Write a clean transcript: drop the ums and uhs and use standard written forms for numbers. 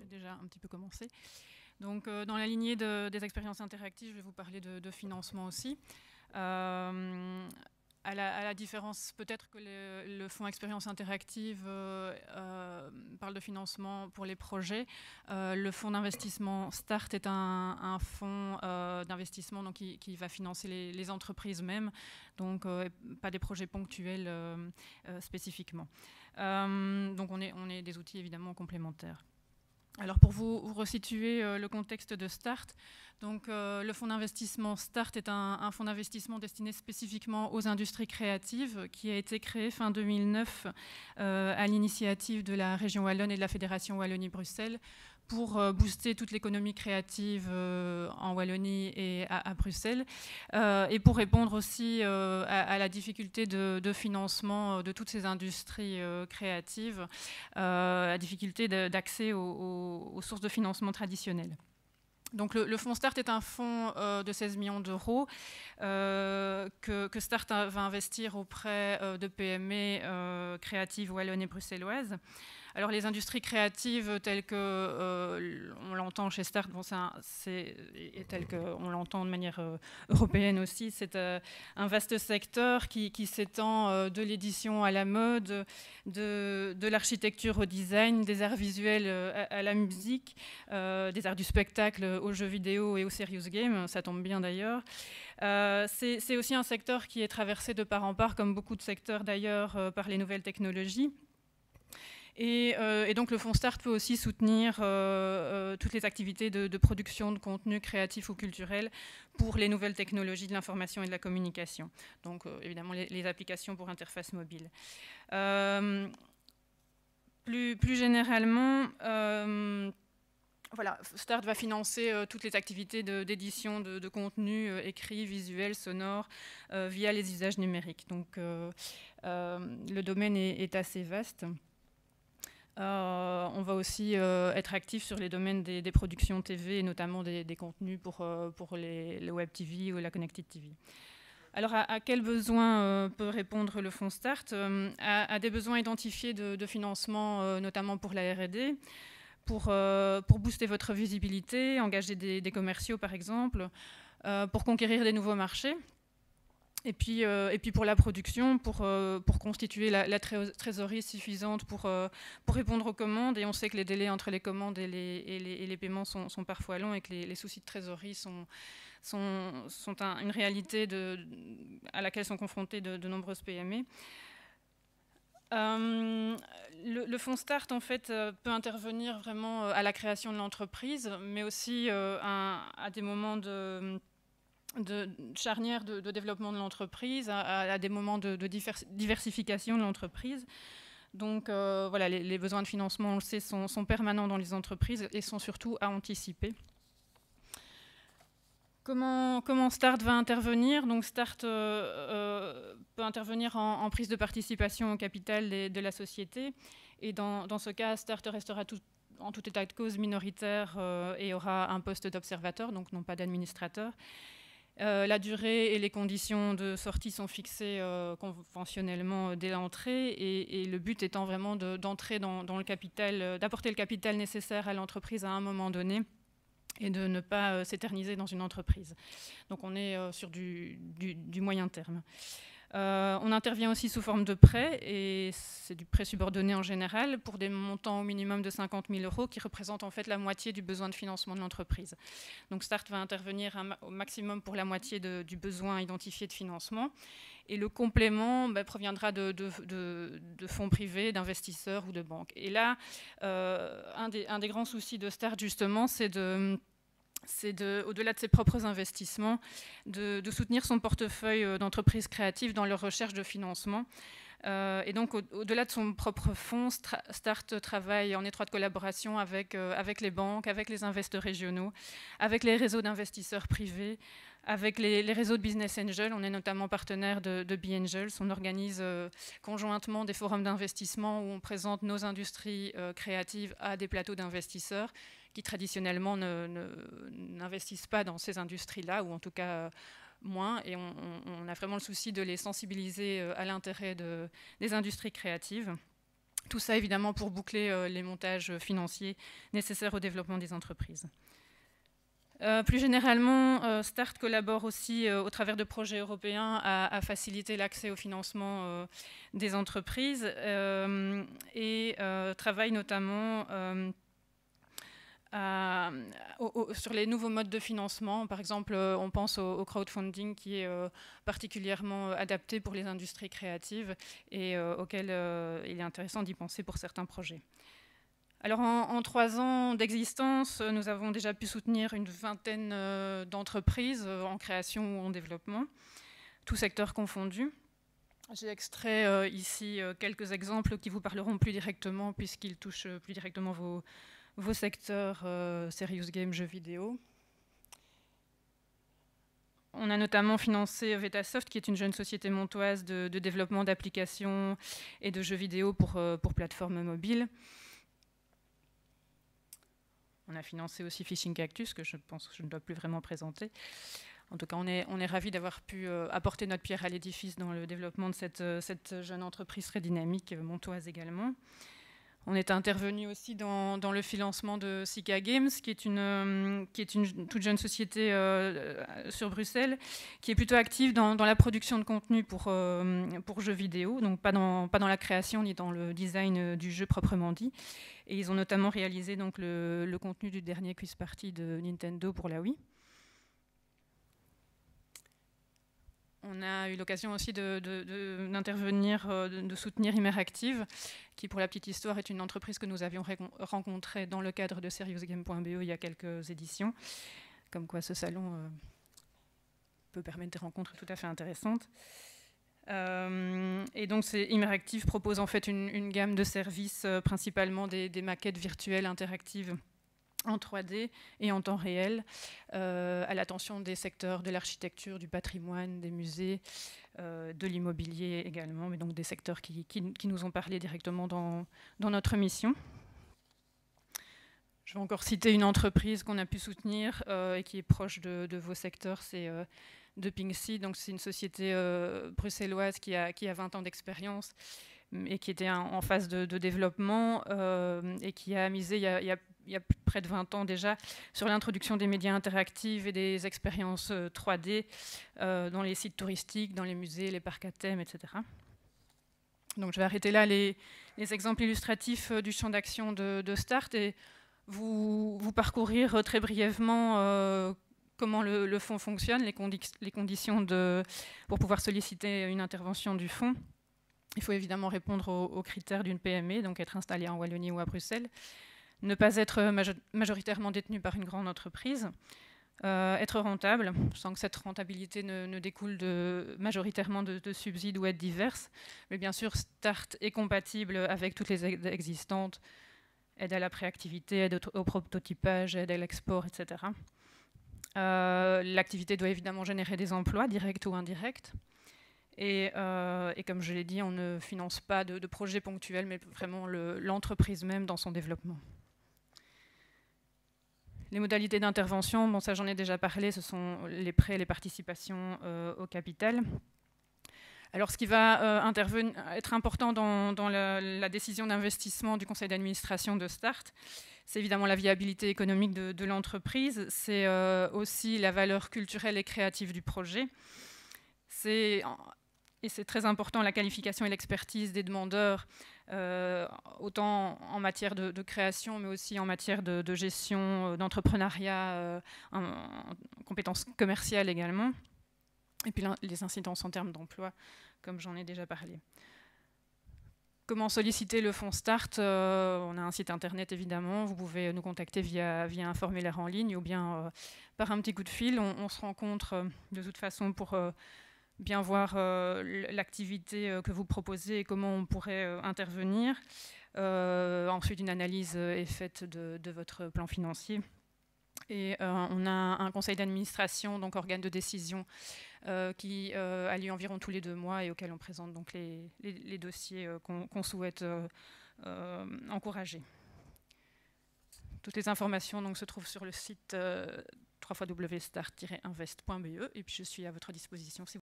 déjà un petit peu commencé. Donc, dans la lignée des expériences interactives, je vais vous parler de financement aussi. À la différence, peut-être que le fonds Expérience Interactive parle de financement pour les projets. Le fonds d'investissement START est un fonds d'investissement donc, qui va financer les entreprises même, donc pas des projets ponctuels spécifiquement. Donc on est des outils évidemment complémentaires. Alors pour vous resituer le contexte de START, donc, le fonds d'investissement START est un fonds d'investissement destiné spécifiquement aux industries créatives qui a été créé fin 2009 à l'initiative de la région Wallonne et de la Fédération Wallonie-Bruxelles pour booster toute l'économie créative en Wallonie et à Bruxelles et pour répondre aussi à la difficulté de financement de toutes ces industries créatives, la difficulté d'accès aux sources de financement traditionnelles. Donc le fonds START est un fonds de 16 millions d'euros que START va investir auprès de PME créatives wallonnes et bruxelloises. Alors les industries créatives telles qu'on l'entend chez START, bon, tel qu'on l'entend de manière européenne aussi, c'est un vaste secteur qui s'étend de l'édition à la mode, de l'architecture au design, des arts visuels à la musique, des arts du spectacle aux jeux vidéo et aux serious games, ça tombe bien d'ailleurs. C'est aussi un secteur qui est traversé de part en part, comme beaucoup de secteurs d'ailleurs, par les nouvelles technologies. Et donc le fonds START peut aussi soutenir toutes les activités de production de contenu créatif ou culturel pour les nouvelles technologies de l'information et de la communication. Donc évidemment les applications pour interface mobile. Plus généralement, voilà, START va financer toutes les activités d'édition de contenu écrit, visuel, sonore, via les usages numériques. Donc le domaine est assez vaste. On va aussi être actif sur les domaines des productions TV et notamment des contenus pour le Web TV ou la Connected TV. Alors à quels besoins peut répondre le fonds START ? À des besoins identifiés de financement, notamment pour la R&D, pour booster votre visibilité, engager des commerciaux par exemple, pour conquérir des nouveaux marchés. Et puis pour la production, pour constituer la trésorerie suffisante pour répondre aux commandes. Et on sait que les délais entre les commandes et les paiements sont parfois longs et que les soucis de trésorerie sont une réalité à laquelle sont confrontées de nombreuses PME. Le fonds START en fait, peut intervenir vraiment à la création de l'entreprise, mais aussi à des moments de charnière de développement de l'entreprise, à des moments de diversification de l'entreprise. Donc voilà, les besoins de financement, on le sait, sont permanents dans les entreprises et sont surtout à anticiper. Comment START va intervenir ? Donc START peut intervenir en prise de participation au capital de la société. Et dans ce cas, START restera en tout état de cause minoritaire et aura un poste d'observateur, donc non pas d'administrateur. La durée et les conditions de sortie sont fixées conventionnellement dès l'entrée et le but étant vraiment d'entrer dans le capital, d'apporter le capital nécessaire à l'entreprise à un moment donné et de ne pas s'éterniser dans une entreprise. Donc on est sur du moyen terme. On intervient aussi sous forme de prêt, et c'est du prêt subordonné en général, pour des montants au minimum de 50 000 euros, qui représentent en fait la moitié du besoin de financement de l'entreprise. Donc START va intervenir au maximum pour la moitié du besoin identifié de financement, et le complément proviendra de fonds privés, d'investisseurs ou de banques. Et là, un des grands soucis de START, justement, c'est au-delà de ses propres investissements, de soutenir son portefeuille d'entreprises créatives dans leur recherche de financement. Et donc, au-delà de son propre fonds, START travaille en étroite collaboration avec les banques, avec les investisseurs régionaux, avec les réseaux d'investisseurs privés, avec les réseaux de Business Angels. On est notamment partenaire de B-Angels. On organise conjointement des forums d'investissement où on présente nos industries créatives à des plateaux d'investisseurs qui traditionnellement n'investissent pas dans ces industries-là, ou en tout cas moins, et on a vraiment le souci de les sensibiliser à l'intérêt des industries créatives. Tout ça évidemment pour boucler les montages financiers nécessaires au développement des entreprises. Plus généralement, START collabore aussi au travers de projets européens à faciliter l'accès au financement des entreprises et travaille notamment sur les nouveaux modes de financement. Par exemple, on pense au crowdfunding qui est particulièrement adapté pour les industries créatives et auquel il est intéressant d'y penser pour certains projets. Alors en 3 ans d'existence, nous avons déjà pu soutenir une vingtaine d'entreprises en création ou en développement, tous secteurs confondus. J'ai extrait ici quelques exemples qui vous parleront plus directement puisqu'ils touchent plus directement vos secteurs serious game, jeux vidéo. On a notamment financé Vetasoft, qui est une jeune société montoise de développement d'applications et de jeux vidéo pour plateformes mobiles. On a financé aussi Fishing Cactus, que je pense que je ne dois plus vraiment présenter. En tout cas, on est ravis d'avoir pu apporter notre pierre à l'édifice dans le développement de cette jeune entreprise très dynamique, montoise également. On est intervenu aussi dans le financement de Sika Games, qui est une toute jeune société sur Bruxelles, qui est plutôt active dans la production de contenu pour jeux vidéo, donc pas dans la création ni dans le design du jeu proprement dit. Et ils ont notamment réalisé donc, le contenu du dernier quiz party de Nintendo pour la Wii. On a eu l'occasion aussi d'intervenir, de soutenir Immeractive, qui, pour la petite histoire, est une entreprise que nous avions rencontrée dans le cadre de seriousgame.be il y a quelques éditions. Comme quoi ce salon peut permettre des rencontres tout à fait intéressantes. Et donc Immeractive propose en fait une gamme de services, principalement des maquettes virtuelles interactives en 3D et en temps réel, à l'attention des secteurs de l'architecture, du patrimoine, des musées, de l'immobilier également, mais donc des secteurs qui nous ont parlé directement dans notre mission. Je vais encore citer une entreprise qu'on a pu soutenir et qui est proche de vos secteurs, c'est de Pinksy. Donc c'est une société bruxelloise qui a 20 ans d'expérience et qui était en phase de développement et qui a misé il y a près de 20 ans déjà sur l'introduction des médias interactifs et des expériences 3D dans les sites touristiques, dans les musées, les parcs à thème, etc. Donc je vais arrêter là les exemples illustratifs du champ d'action de START et vous parcourir très brièvement comment le fonds fonctionne, les conditions pour pouvoir solliciter une intervention du fonds. Il faut évidemment répondre aux critères d'une PME, donc être installé en Wallonie ou à Bruxelles, ne pas être majoritairement détenu par une grande entreprise, être rentable, sans que cette rentabilité ne découle majoritairement de subsides ou aides diverses. Mais bien sûr, START est compatible avec toutes les aides existantes, aide à la préactivité, aide au prototypage, aide à l'export, etc. L'activité doit évidemment générer des emplois, directs ou indirects. Et comme je l'ai dit, on ne finance pas de projets ponctuels, mais vraiment l'entreprise même dans son développement. Les modalités d'intervention, bon, ça j'en ai déjà parlé, ce sont les prêts et les participations au capital. Alors ce qui va être important dans la décision d'investissement du conseil d'administration de START, c'est évidemment la viabilité économique de l'entreprise, c'est aussi la valeur culturelle et créative du projet. Et c'est très important, la qualification et l'expertise des demandeurs, autant en matière de création, mais aussi en matière de gestion, d'entrepreneuriat, en compétences commerciales également. Et puis les incidences en termes d'emploi, comme j'en ai déjà parlé. Comment solliciter le fonds START? On a un site internet évidemment, vous pouvez nous contacter via un formulaire en ligne ou bien par un petit coup de fil. On se rencontre de toute façon pour bien voir l'activité que vous proposez et comment on pourrait intervenir. Ensuite, une analyse est faite de votre plan financier. Et on a un conseil d'administration, donc organe de décision, qui a lieu environ tous les 2 mois et auquel on présente donc les dossiers qu'on souhaite encourager. Toutes les informations donc, se trouvent sur le site www.start-invest.be et puis je suis à votre disposition si